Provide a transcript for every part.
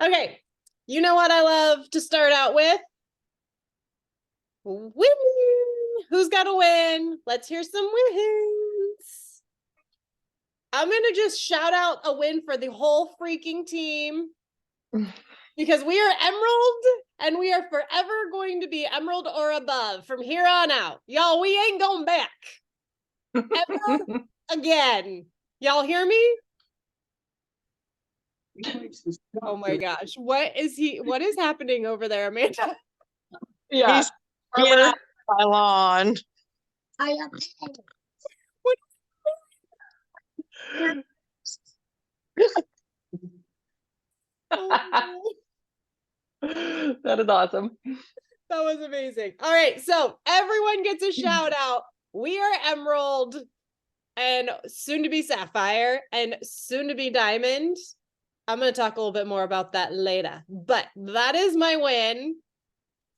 Okay, you know what I love to start out with? Winning. Who's got a win? Let's hear some wins. I'm going to just shout out a win for the whole freaking team because we are Emerald and we are forever going to be Emerald or above from here on out. Y'all, we ain't going back. Ever again. Y'all hear me? Oh my gosh. What is happening over there, Amanda? Yeah. He's being on my lawn. I am. That is awesome. That was amazing. All right, so everyone gets a shout out. We are Emerald and soon to be Sapphire and soon to be Diamond. I'm going to talk a little bit more about that later, but that is my win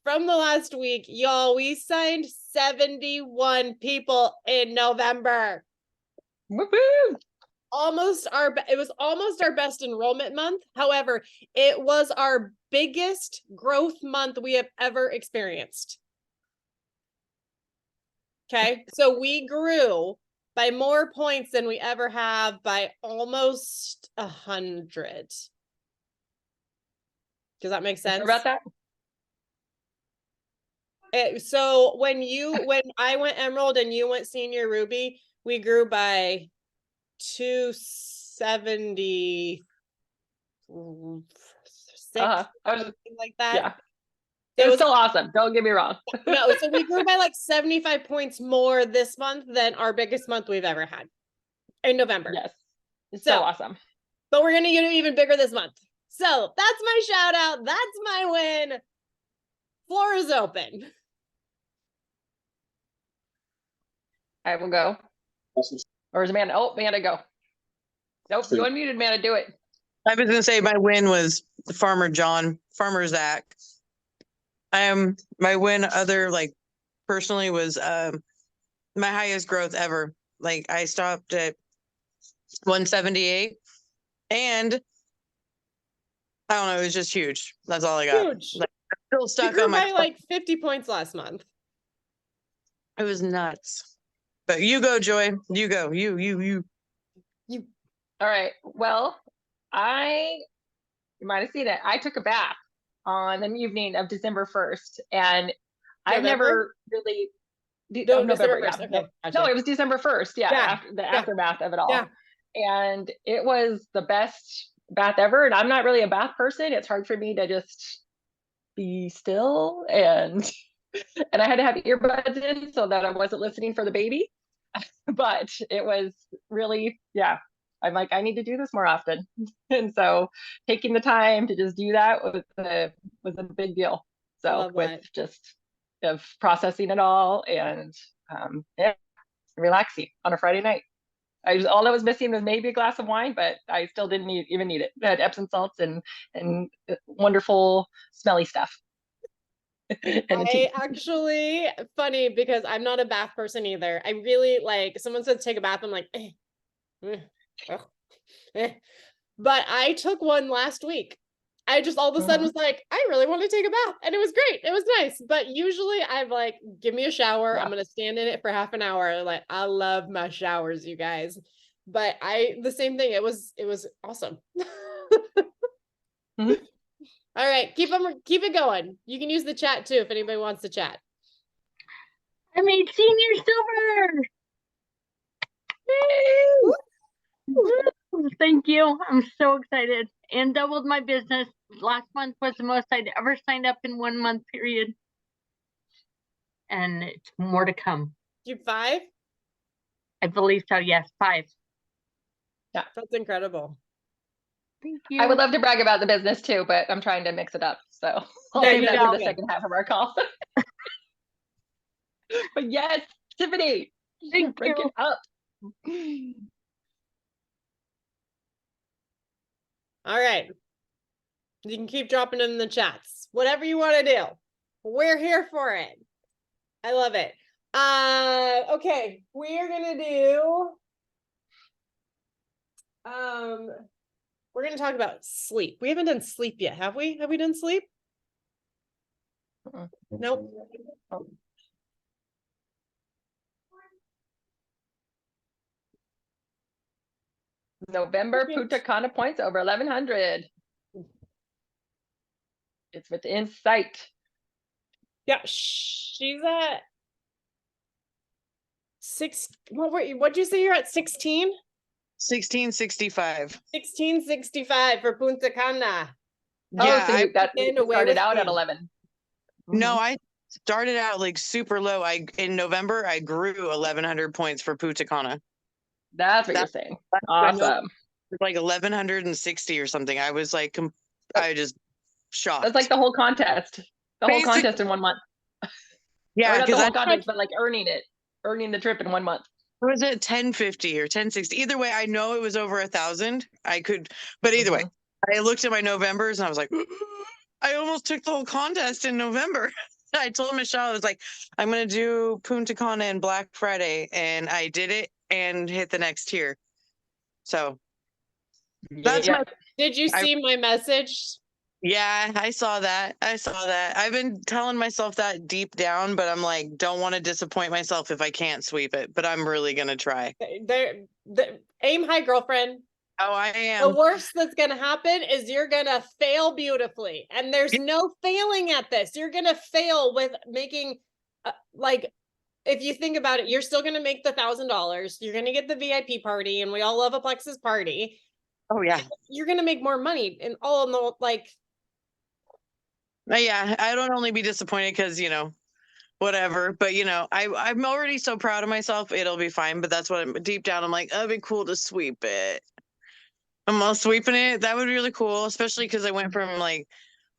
from the last week. Y'all, we signed 71 people in November. Woohoo! It was almost our best enrollment month. However, it was our biggest growth month we have ever experienced. Okay, so we grew by more points than we ever have by almost 100. Does that make sense? About that? So when I went Emerald and you went Senior Ruby, we grew by 276, something like that. Yeah. It was still awesome. Don't get me wrong. No, so we grew by like 75 points more this month than our biggest month we've ever had in November. Yes. It's so awesome. But we're going to get it even bigger this month. So that's my shout out. That's my win. Floor is open. I will go. Or is Amanda? Oh, Amanda, go. Nope, you unmuted, Amanda. Do it. I was going to say my win was the Farmer Zach. My win personally was my highest growth ever. Like I stopped at 178 and I don't know, it was just huge. That's all I got. Huge. Like, I'm still stuck grew on my by like 50 points last month. It was nuts. But you go, Joy. You go. You. All right. Well, you might have seen it. I took a bath on the evening of December 1st, and I've never really. November 1st. Yeah. Okay. Gotcha. No, it was December 1st. Yeah. After the aftermath of it all. Yeah. And it was the best bath ever. And I'm not really a bath person. It's hard for me to just be still, and I had to have earbuds in so that I wasn't listening for the baby. But it was really, yeah. I'm like, I need to do this more often. And so taking the time to just do that was a big deal. So just of processing it all and relaxing on a Friday night. All that was missing was maybe a glass of wine, but I still didn't even need it. It had Epsom salts and wonderful smelly stuff. Actually, funny because I'm not a bath person either. I really someone said take a bath. I'm like, but I took one last week. I just all of a sudden was like, I really want to take a bath, and it was great. It was nice. But usually I'm like, give me a shower. I'm gonna stand in it for half an hour. Like, I love my showers, you guys. But the same thing. It was awesome. All right, keep it going. You can use the chat too if anybody wants to chat. I made senior silver. Thank you. I'm so excited. And doubled my business. Last month was the most I'd ever signed up in 1 month period. And it's more to come. You 5? I believe so, yes, 5. Yeah. That's incredible. Thank you. I would love to brag about the business too, but I'm trying to mix it up. So I'll leave that for the second half of our call. But yes, Tiffany, thank break you. it up. All right. You can keep dropping it in the chats. Whatever you want to do. We're here for it. I love it. Okay. We're going to do we're gonna talk about sleep. We haven't done sleep yet, have we? Have we done sleep? Mm-mm. Nope. Oh. November Okay. Punta Cana points over 1100. It's within sight. Yeah, she's at six. What'd you say you're at 16? 1665. 1665 for Punta Cana. Oh, Yeah, so I you got in you away started with out at me. 11. no, Mhm. I started out like super low. In November I grew 1100 points for Punta Cana. That's what you're That- saying. I know Awesome. like 1160 or something. I was like I just shocked. That's like the whole contest. The whole Basic- contest in 1 month. Or Yeah, not the because whole I contest, but like earning the trip in 1 month. was it 1050 or 1060. Either way, I know it was over 1,000. I could, but either way, Mhm. I looked at my Novembers and I was like, I almost took the whole contest in November. I told Michelle, I was like, I'm gonna do Punta Cana and Black Friday, and I did it and hit the next tier. So that's Yeah. my Did you I- see my message? yeah, I saw that. I saw that. I've been telling myself that deep down, but I'm like, don't want to disappoint myself if I can't sweep it, but I'm really gonna try. Aim high, girlfriend. Oh, I The am. worst that's gonna happen is you're gonna fail beautifully, and there's no failing at this. You're gonna fail with making, like, if you think about it, you're still gonna make the $1,000. You're gonna get the VIP party, and we all love a Plexus party. Oh yeah. You're gonna make more money, and all in the like. Yeah, I don't only be disappointed because, whatever. But I'm already so proud of myself. It'll be fine. But that's what deep down I'm like, it'd be cool to sweep it. I'm all sweeping it. That would be really cool, especially because I went from like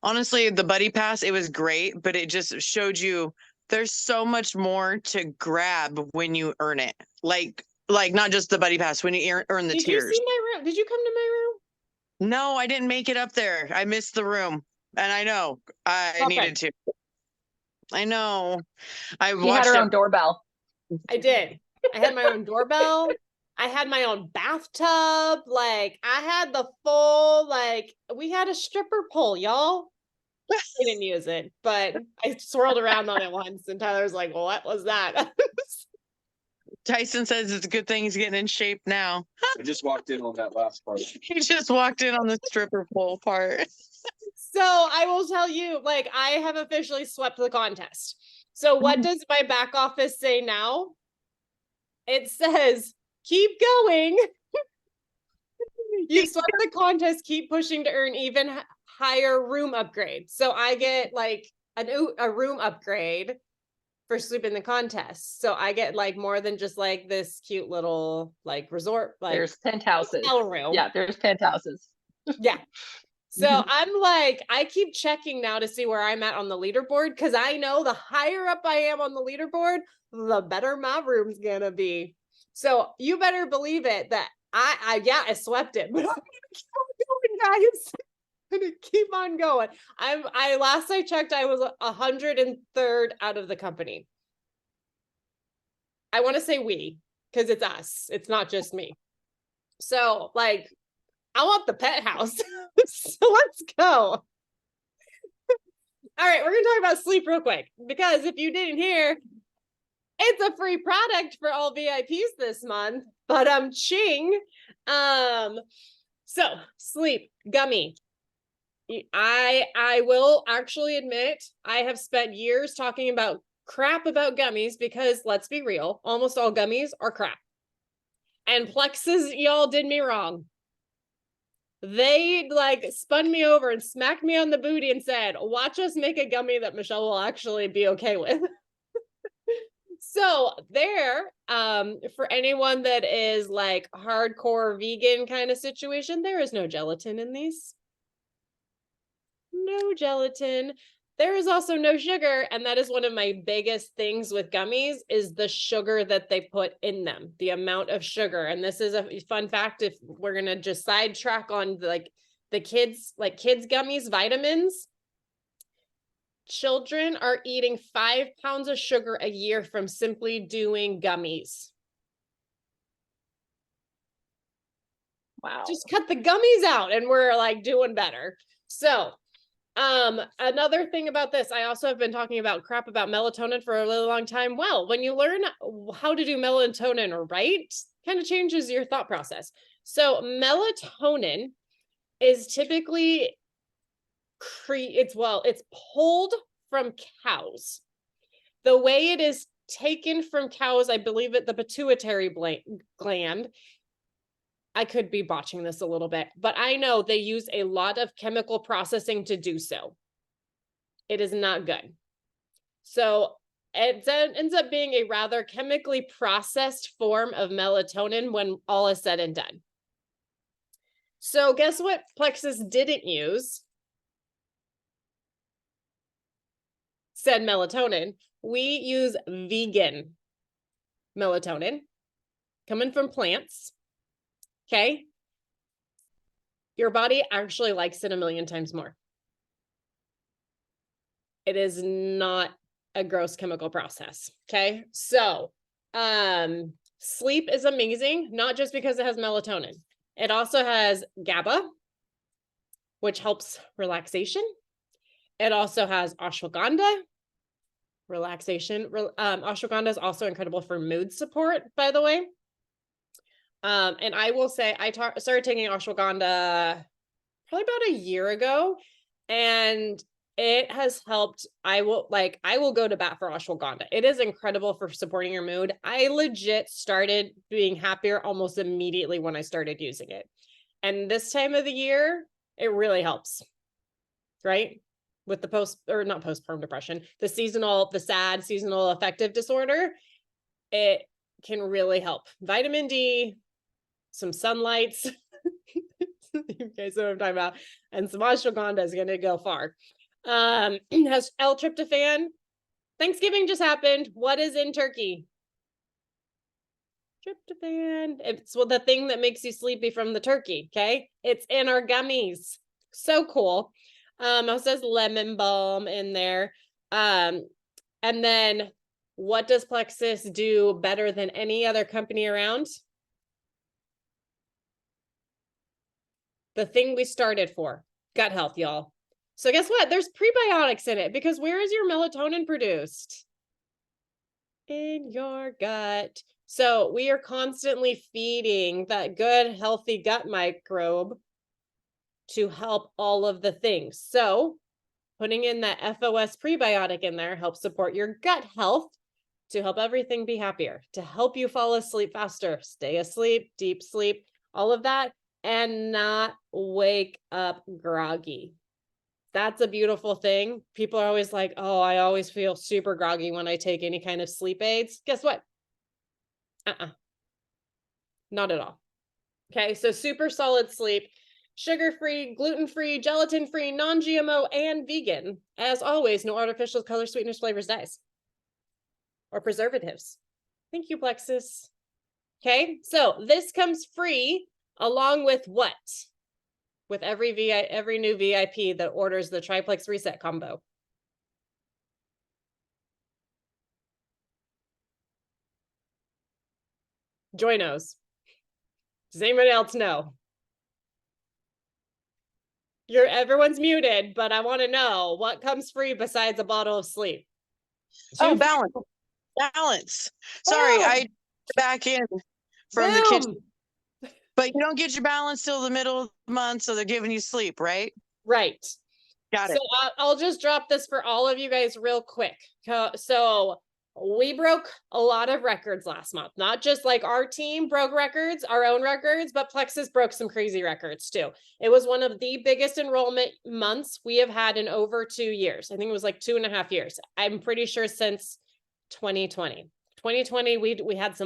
honestly, the buddy pass, it was great, but it just showed you there's so much more to grab when you earn it. Like not just the buddy pass, when you earn the Did you tiers. see my room? Did you come to my room? No, I didn't make it up there. I missed the room. And I know I Okay. needed to. I know. I She had watched her it. own doorbell. I did. I had my own doorbell. I had my own bathtub. Like, I had the full, like, we had a stripper pole, y'all. I didn't use it, but I swirled around on it once, and Tyler's like, well, what was that? Tyson says it's a good thing he's getting in shape now. I just walked in on that last part. He just walked in on the stripper pole part. So I will tell you, like, I have officially swept the contest. So what does my back office say now? It says, keep going. You swept the contest, keep pushing to earn even higher room upgrade. So I get like a room upgrade for sweeping the contest. So I get like more than just like this cute little like resort, like There's penthouses. hotel room. Yeah, there's penthouses. Yeah. So I'm like, I keep checking now to see where I'm at on the leaderboard, because I know the higher up I am on the leaderboard, the better my room's gonna be. So you better believe it that I swept it, but I'm gonna keep on going, guys. I'm gonna keep on going. I last I checked, I was 103rd out of the company. I want to say we, because it's us. It's not just me. So like, I want the pet house. So let's go. All right, we're gonna talk about sleep real quick, because if you didn't hear, it's a free product for all VIPs this month. But ching. So sleep gummy. I will actually admit I have spent years talking about crap about gummies, because let's be real, almost all gummies are crap. And Plexus, y'all did me wrong. They like spun me over and smacked me on the booty and said, watch us make a gummy that Michelle will actually be okay with. So there, for anyone that is like hardcore vegan kind of situation, there is no gelatin in these. No gelatin. There is also no sugar, and that is one of my biggest things with gummies is the sugar that they put in them, the amount of sugar. And this is a fun fact, if we're going to just sidetrack on like the kids gummies, vitamins. Children are eating 5 pounds of sugar a year from simply doing gummies. Wow. just cut the gummies out and we're like doing better. So, another thing about this, I also have been talking about crap about melatonin for a really long time. Well, when you learn how to do melatonin right, kind of changes your thought process. So melatonin is typically it's pulled from cows. The way it is taken from cows, I believe at the pituitary gland. I could be botching this a little bit, but I know they use a lot of chemical processing to do so. It is not good. So it ends up being a rather chemically processed form of melatonin when all is said and done. So guess what Plexus didn't use? Said melatonin. We use vegan melatonin coming from plants. Okay. Your body actually likes it a million times more. It is not a gross chemical process. Okay. So, sleep is amazing, not just because it has melatonin. It also has GABA, which helps relaxation. It also has ashwagandha, relaxation. Ashwagandha is also incredible for mood support, by the way. And I will say I started taking ashwagandha probably about a year ago, and it has helped. I will go to bat for ashwagandha. It is incredible for supporting your mood. I legit started being happier almost immediately when I started using it. And this time of the year, it really helps, right? With the postpartum depression, the sad seasonal affective disorder, it can really help. Vitamin D, some sunlights, you guys know what I'm talking about, and some ashwagandha is going to go far. Has L-tryptophan. Thanksgiving just happened. What is in turkey? Tryptophan. It's the thing that makes you sleepy from the turkey. Okay. It's in our gummies. So cool. It says lemon balm in there. And then what does Plexus do better than any other company around? The thing we started for, gut health, y'all. So guess what? There's prebiotics in it because where is your melatonin produced? In your gut. So we are constantly feeding that good, healthy gut microbe to help all of the things. So putting in that FOS prebiotic in there helps support your gut health, to help everything be happier, to help you fall asleep faster, stay asleep, deep sleep, all of that, and not wake up groggy. That's a beautiful thing. People are always like, oh, I always feel super groggy when I take any kind of sleep aids. Guess what? Not at all. Okay, so super solid sleep, sugar-free, gluten-free, gelatin-free, non-GMO, and vegan. As always, no artificial color, sweeteners, flavors, dyes, or preservatives. Thank you, Plexus. Okay, so this comes free along with what? With every new VIP that orders the Triplex Reset combo. Joy knows. Does anybody else know? Everyone's muted, but I want to know what comes free besides a bottle of sleep. Oh, balance. Sorry, I back in from the kitchen. But you don't get your balance till the middle of the month, so they're giving you sleep, right? Right. Got it. So I'll just drop this for all of you guys real quick. So we broke a lot of records last month. Not just like our team broke records, our own records, but Plexus broke some crazy records too. It was one of the biggest enrollment months we have had in over 2 years. I think it was like 2.5 years. I'm pretty sure since 2020. 2020, we had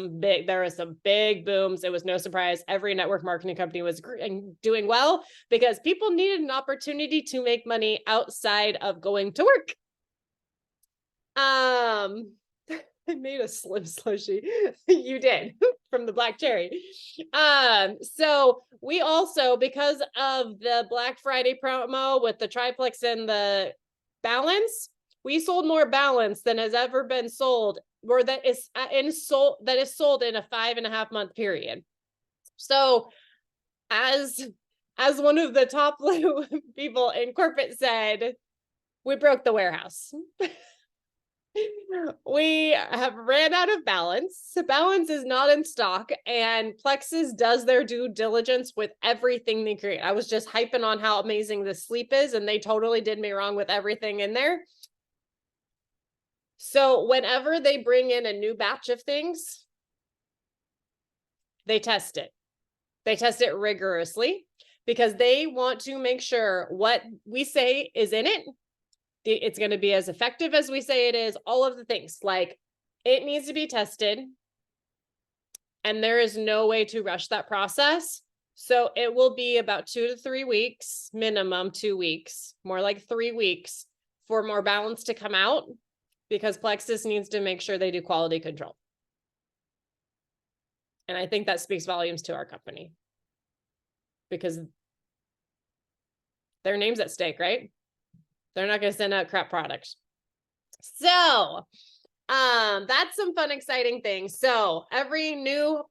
there was some big booms. It was no surprise. Every network marketing company was doing well because people needed an opportunity to make money outside of going to work. I made a slim slushy. You did from the black cherry. So we also, because of the Black Friday promo with the triplex and the balance, we sold more balance than has ever been sold, or that is sold in a 5.5 month period. So as one of the top people in corporate said, we broke the warehouse. We have ran out of balance. Balance is not in stock, and Plexus does their due diligence with everything they create. I was just hyping on how amazing the sleep is, and they totally did me wrong with everything in there. So whenever they bring in a new batch of things, they test it. They test it rigorously because they want to make sure what we say is in it. It's going to be as effective as we say it is, all of the things. Like, it needs to be tested, and there is no way to rush that process. So it will be about 2 to 3 weeks, minimum 2 weeks, more like 3 weeks for more balance to come out, because Plexus needs to make sure they do quality control. And I think that speaks volumes to our company, because their name's at stake, right? They're not going to send out crap products. So, that's some fun, exciting things. So every new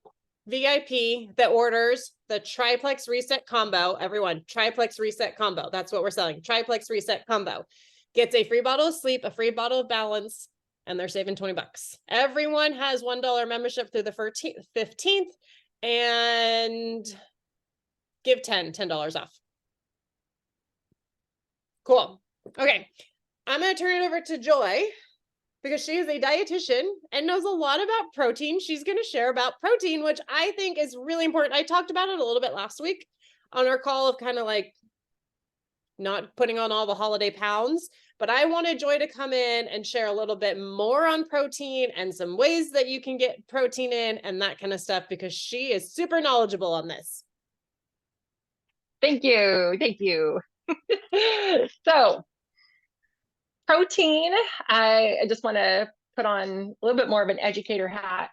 VIP that orders the Triplex Reset Combo, everyone, Triplex Reset Combo, that's what we're selling. Triplex Reset Combo gets a free bottle of sleep, a free bottle of balance, and they're saving $20. Everyone has $1 membership through the 15th, and give $10 off. Cool. Okay, I'm going to turn it over to Joy, because she is a dietitian and knows a lot about protein. She's going to share about protein, which I think is really important. I talked about it a little bit last week on our call of kind of like not putting on all the holiday pounds, but I wanted Joy to come in and share a little bit more on protein and some ways that you can get protein in and that kind of stuff, because she is super knowledgeable on this. Thank you. Thank you. So, protein, I just want to put on a little bit more of an educator hat,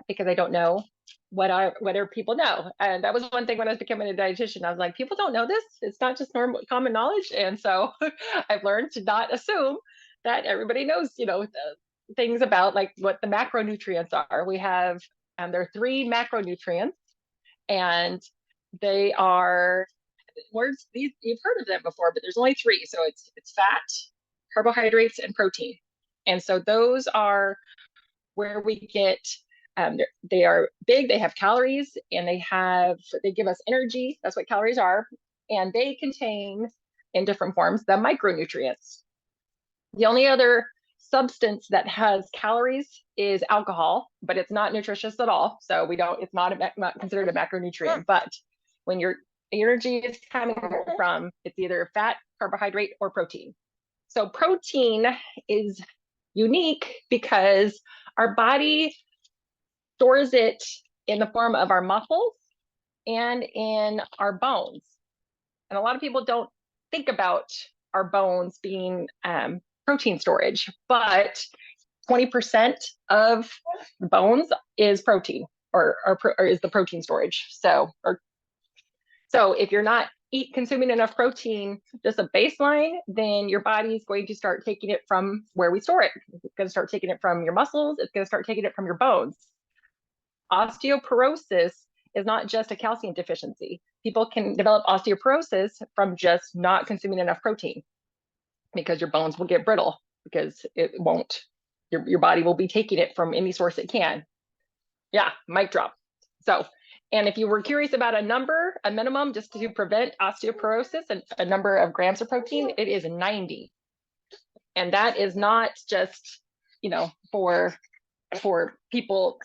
because I don't know whether people know. And that was one thing when I was becoming a dietitian. I was like, people don't know this. It's not just normal common knowledge. And so I've learned to not assume that everybody knows, things about like what the macronutrients are. We have, there are 3 macronutrients, and they are words, these you've heard of them before, but there's only 3. So it's fat, carbohydrates, and protein. And so those are where we get, they are big, they have calories, and they give us energy. That's what calories are. And they contain, in different forms, the micronutrients. The only other substance that has calories is alcohol, but it's not nutritious at all. So it's not considered a macronutrient. But when your energy is coming from, it's either fat, carbohydrate, or protein. So protein is unique because our body stores it in the form of our muscles and in our bones. And a lot of people don't think about our bones being protein storage, but 20% of the bones is protein, or is the protein storage. So if you're not consuming enough protein, just a baseline, then your body's going to start taking it from where we store it. It's going to start taking it from your muscles. It's going to start taking it from your bones. Osteoporosis is not just a calcium deficiency. People can develop osteoporosis from just not consuming enough protein, because your bones will get brittle, because it won't, your body will be taking it from any source it can. Yeah, mic drop. So, and if you were curious about a number, a minimum, just to prevent osteoporosis, and a number of grams of protein, it is 90. And that is not just, for people,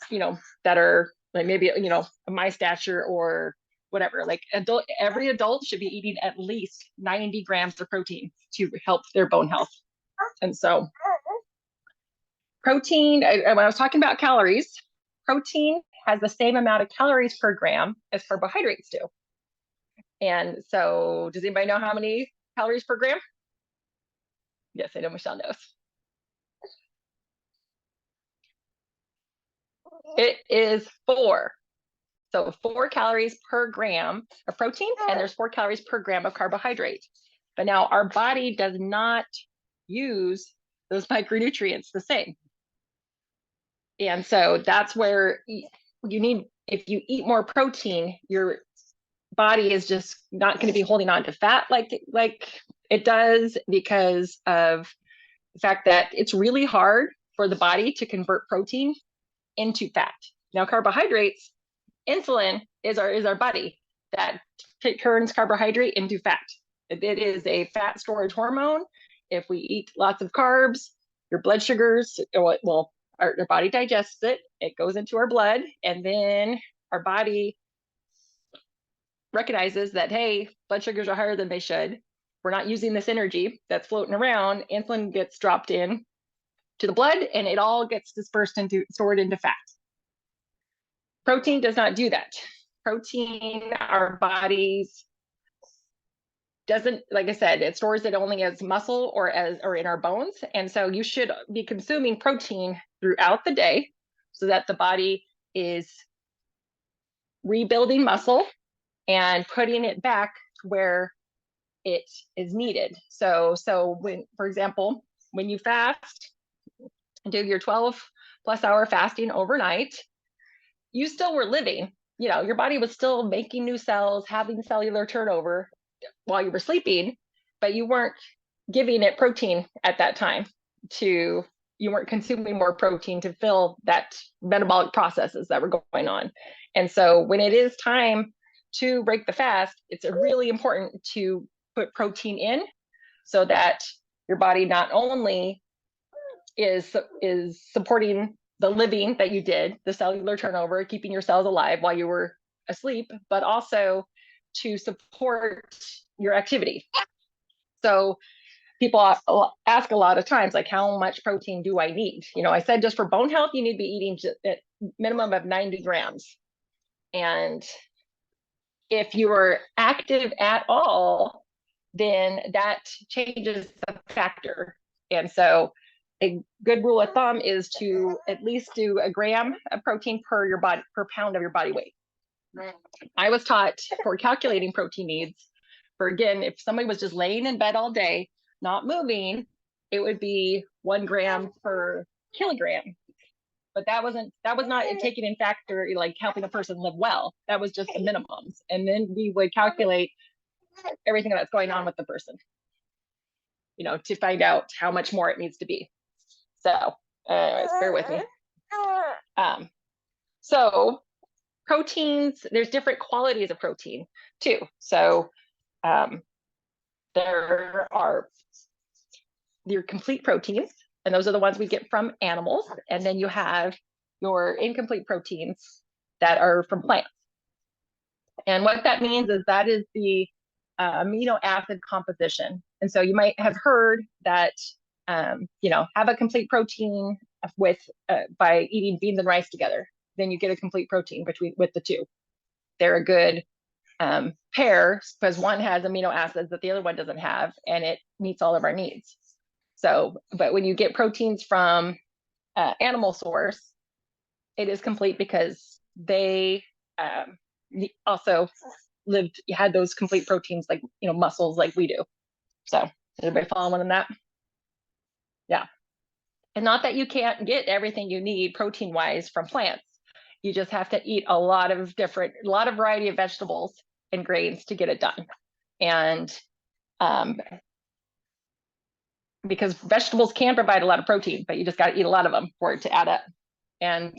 that are like maybe, my stature or whatever. Like every adult should be eating at least 90 grams of protein to help their bone health. And so protein, when I was talking about calories, protein has the same amount of calories per gram as carbohydrates do. And so does anybody know how many calories per gram? Yes, I know Michelle knows. It is 4. So 4 calories per gram of protein, and there's 4 calories per gram of carbohydrate. But now our body does not use those micronutrients the same. And so that's where you need, if you eat more protein, your body is just not going to be holding on to fat like it does, because of the fact that it's really hard for the body to convert protein into fat. Now, carbohydrates, insulin is our buddy that turns carbohydrate into fat. It is a fat storage hormone. If we eat lots of carbs, your blood sugars, well, our body digests it, it goes into our blood, and then our body recognizes that, hey, blood sugars are higher than they should. We're not using this energy that's floating around. Insulin gets dropped in to the blood, and it all gets dispersed into, stored into fat. Protein does not do that. Protein, our bodies doesn't, like I said, it stores it only as muscle or in our bones. And so you should be consuming protein throughout the day so that the body is rebuilding muscle and putting it back where it is needed. So when, for example, when you fast, do your 12 plus hour fasting overnight, you still were living, you know, your body was still making new cells, having cellular turnover while you were sleeping, but you weren't giving it protein at that time you weren't consuming more protein to fill that metabolic processes that were going on. And so when it is time to break the fast, it's really important to put protein in so that your body not only is supporting the living that you did, the cellular turnover, keeping your cells alive while you were asleep, but also to support your activity. So people ask a lot of times, like, how much protein do I need? You know, I said just for bone health, you need to be eating a minimum of 90 grams. And if you are active at all, then that changes the factor. And so a good rule of thumb is to at least do a gram of protein per pound of your body weight. I was taught for calculating protein needs, for, again, if somebody was just laying in bed all day, not moving, it would be 1 gram per kilogram. But that was not taking in factor, like helping a person live well. That was just the minimums. And then we would calculate everything that's going on with the person, you know, to find out how much more it needs to be. So anyways, bear with me. So proteins, there's different qualities of protein too. So there are your complete proteins, and those are the ones we get from animals. And then you have your incomplete proteins that are from plants. And what that means is that is the amino acid composition. And so you might have heard that, you know, have a complete protein with by eating beans and rice together. Then you get a complete protein with the two. They're a good pair because one has amino acids that the other one doesn't have, and it meets all of our needs. So, but when you get proteins from animal source, it is complete because they also had those complete proteins, like, you know, muscles like we do. So, is everybody following on that? Yeah. And not that you can't get everything you need protein wise from plants. You just have to eat a lot of variety of vegetables and grains to get it done. And because vegetables can provide a lot of protein, but you just got to eat a lot of them for it to add up. And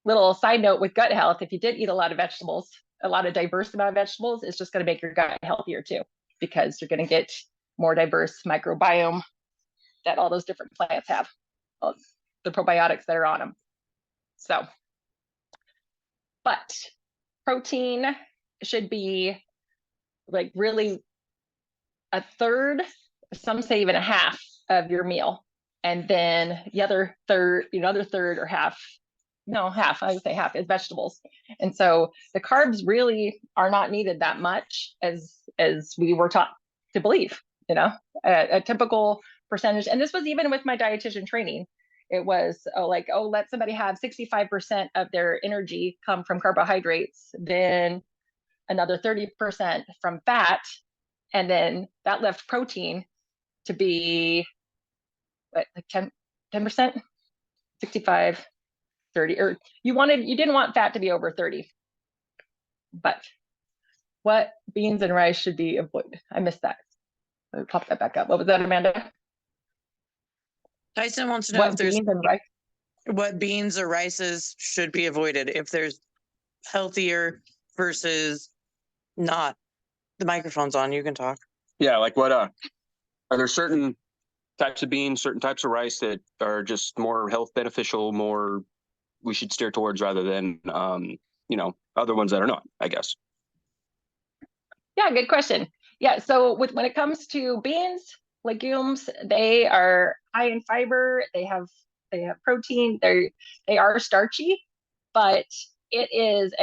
little side note with gut health, if you did eat a lot of vegetables, a lot of diverse amount of vegetables, it's just going to make your gut healthier too, because you're going to get more diverse microbiome that all those different plants have, the probiotics that are on them. So, but protein should be like really a third, some say even a half of your meal. And then the other third, or half, I would say half is vegetables. And so the carbs really are not needed that much as we were taught to believe, you know, a typical percentage. And this was even with my dietitian training. It was let somebody have 65% of their energy come from carbohydrates, then another 30% from fat, and then that left protein to be like 10%, 65, 30, or you didn't want fat to be over 30. But What beans and rice should be avoided? I missed that. Let me pop that back up. What was that, Amanda? Tyson wants to know What if there's beans and rice? what beans or rices should be avoided, if there's healthier versus not. The microphone's on, you can talk. Yeah, like what are there certain types of beans, certain types of rice that are just more health beneficial, more we should steer towards rather than other ones that are not, I guess. Yeah, good question. Yeah, so when it comes to beans, legumes, they are high in fiber, they have protein, they are starchy, but it is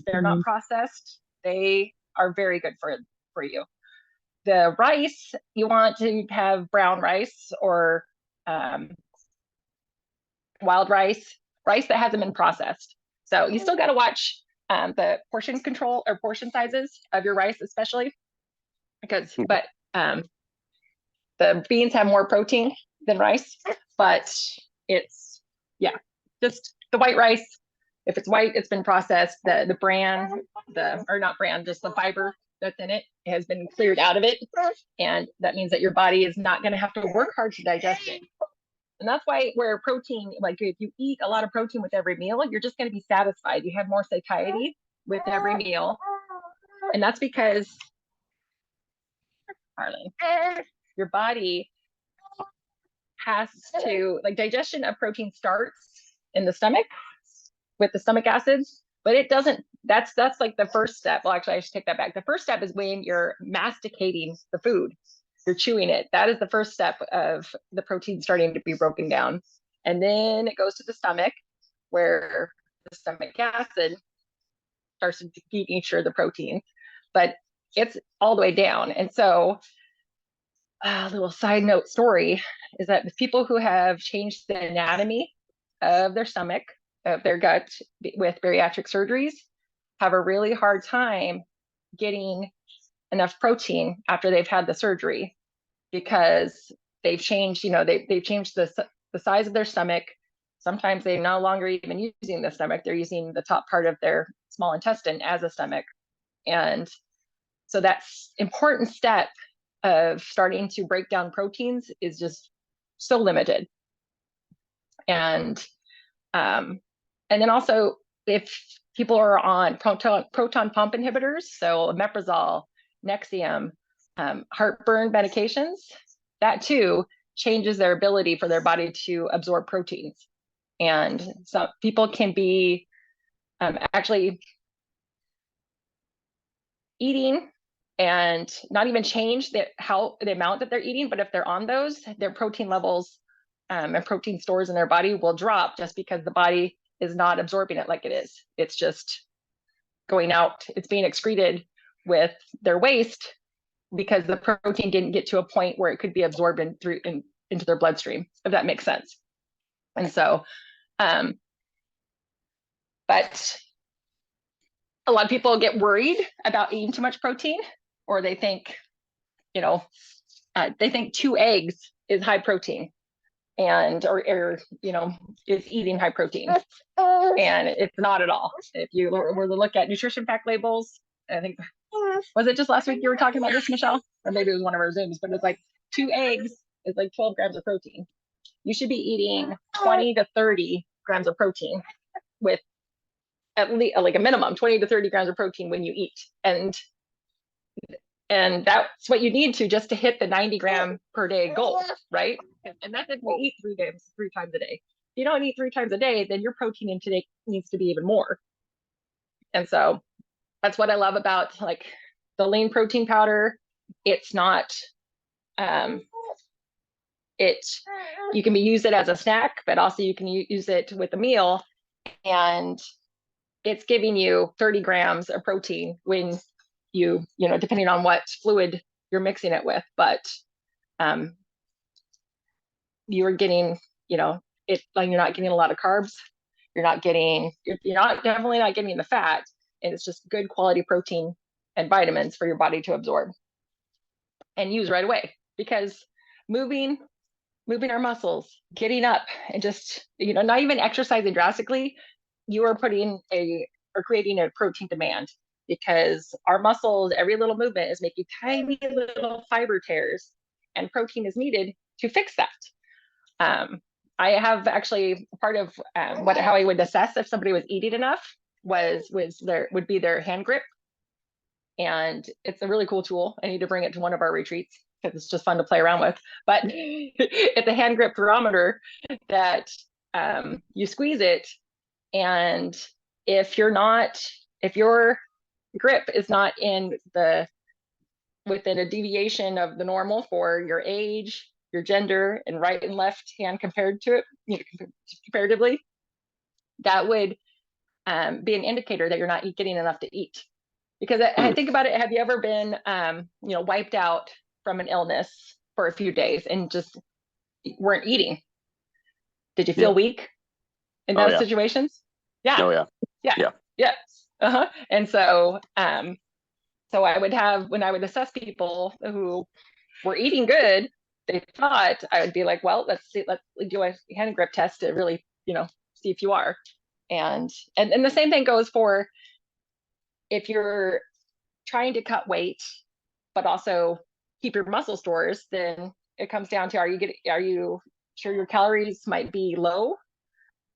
they're not processed. They are very good for you. The rice, you want to have brown rice or wild rice that hasn't been processed. So you still got to watch the portion control or portion sizes of your rice, especially but the beans have more protein than rice, but it's just the white rice. If it's white, it's been processed. The bran, just the fiber that's in it has been cleared out of it, and that means that your body is not going to have to work hard to digest it. And that's why where protein, like if you eat a lot of protein with every meal, you're just going to be satisfied. You have more satiety with every meal. And that's because, Harlan, your body has to, digestion of protein starts in the stomach with the stomach acids, but it doesn't, that's like the first step. Well, actually, I should take that back. The first step is when you're masticating the food. You're chewing it. That is the first step of the protein starting to be broken down. And then it goes to the stomach, where the stomach acid starts to denature the protein, but it's all the way down. And so a little side note story is that people who have changed the anatomy of their stomach, of their gut with bariatric surgeries, have a really hard time getting enough protein after they've had the surgery, because they've changed, they've changed the size of their stomach. Sometimes they're no longer even using the stomach. They're using the top part of their small intestine as a stomach. And so that's important step of starting to break down proteins is just so limited. And then also, if people are on proton pump inhibitors, so omeprazole, Nexium, heartburn medications, that too changes their ability for their body to absorb proteins. And some people can be actually eating and not even change the amount that they're eating, but if they're on those, their protein levels and protein stores in their body will drop, just because the body is not absorbing it like it is. It's just going out, it's being excreted with their waste, because the protein didn't get to a point where it could be absorbed into their bloodstream, if that makes sense. And so, but a lot of people get worried about eating too much protein, or they think, they think 2 eggs is high protein, and or is eating high protein, and it's not at all. If you were to look at nutrition fact labels, I think, was it just last week you were talking about this, Michelle? Or maybe it was one of our Zooms, but it's like 2 eggs is like 12 grams of protein. You should be eating 20 to 30 grams of protein, with at least like a minimum 20 to 30 grams of protein when you eat. And that's what you need to just to hit the 90 gram per day goal, right? And that's if you eat 3 times a day. If you don't eat 3 times a day, then your protein intake needs to be even more. And so that's what I love about like the lean protein powder. It's not, you can use it as a snack, but also you can use it with a meal, and it's giving you 30 grams of protein when you depending on what fluid you're mixing it with, but you're getting, it like you're not getting a lot of carbs. You're definitely not getting the fat, and it's just good quality protein and vitamins for your body to absorb and use right away. Because moving our muscles, getting up, and just not even exercising drastically, you are creating a protein demand. because our muscles, every little movement is making tiny little fiber tears, and protein is needed to fix that. I have actually part of how I would assess if somebody was eating enough would be their hand grip. And it's a really cool tool. I need to bring it to one of our retreats because it's just fun to play around with. But it's a hand grip barometer that you squeeze it, and if your grip is not within a deviation of the normal for your age, your gender, and right and left hand compared to it, comparatively, that would be an indicator that you're not getting enough to eat. Because I think about it, have you ever been, wiped out from an illness for a few days and just weren't eating? Did you feel weak in those situations? Yeah. Oh yeah. Yeah. Yes. And so, so I would have, when I would assess people who were eating good, they thought I would be like, well, let's do a hand grip test to really, see if you are. And the same thing goes for if you're trying to cut weight, but also keep your muscle stores, then it comes down to, are you sure your calories might be low,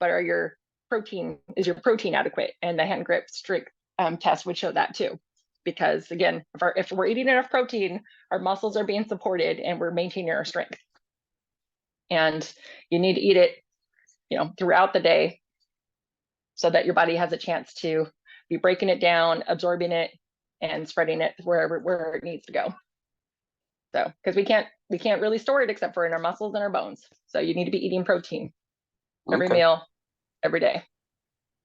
but is your protein adequate? And the hand grip strength test would show that too. Because again, if we're eating enough protein, our muscles are being supported and we're maintaining our strength. And you need to eat it, throughout the day so that your body has a chance to be breaking it down, absorbing it, and spreading it where it needs to go. So, because we can't really store it except for in our muscles and our bones. So you need to be eating protein every meal, every day.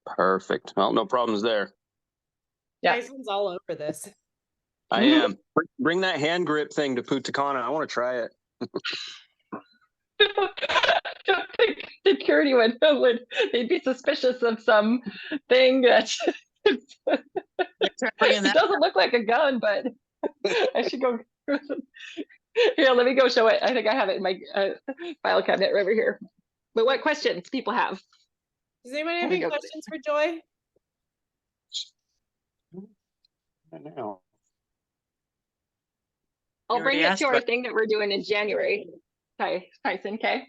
Perfect. Well, no problems there. Yeah. Tyson's all over this. I am. Bring that hand grip thing to Punta Cana. I want to try it. Security would they'd be suspicious of something that it doesn't look like a gun, but I should go. Here, let me go show it. I think I have it in my file cabinet right over here. But what questions people have? Does anybody have any questions for Joy? I know. I'll bring it to our thing that we're doing in January. Tyson, okay?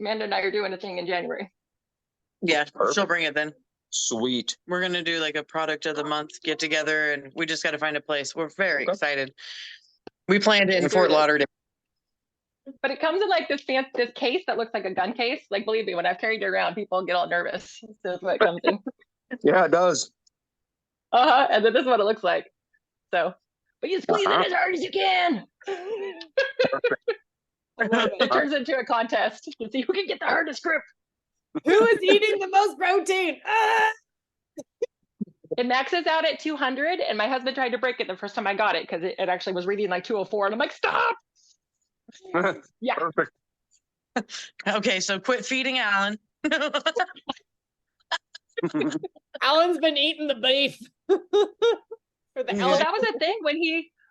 Amanda and I are doing a thing in January. Yeah, she'll bring it then. Sweet. We're going to do like a product of the month get together, and we just got to find a place. We're very excited. We planned it in Fort Lauderdale. But it comes in like this case that looks like a gun case. Like, believe me, when I've carried it around, people get all nervous. So that's what it comes in. Yeah, it does. And then this is what it looks like. So, but you squeeze it as hard as you can. It turns into a contest to see who can get the hardest grip. Who is eating the most protein? It maxes out at 200, and my husband tried to break it the first time I got it because it actually was reading like 204, and I'm like, stop. Yeah. Perfect. Okay, so quit feeding Alan. Alan's been eating the beef. For the Well, that was a thing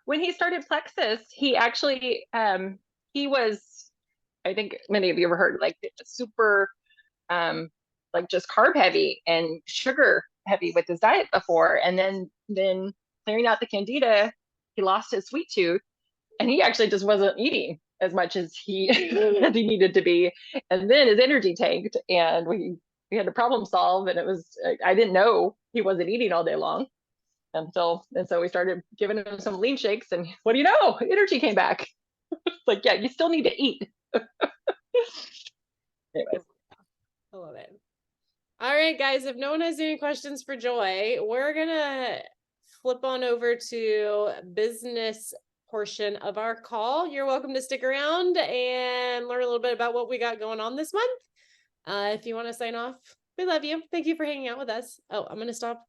when he started Plexus. He actually he was, I think many of you ever heard, like super like just carb heavy and sugar heavy with his diet before, and then clearing out the candida, he lost his sweet tooth, and he actually just wasn't eating as much as he as he needed to be, and then his energy tanked, and we had to problem solve, and it was, I didn't know he wasn't eating all day long. And so we started giving him some lean shakes, and what do you know? Energy came back. Like, yeah, you still need to eat. Anyways. I love it. All right, guys, if no one has any questions for Joy, we're gonna flip on over to business portion of our call. You're welcome to stick around and learn a little bit about what we got going on this month. If you want to sign off, we love you. Thank you for hanging out with us. Oh, I'm gonna stop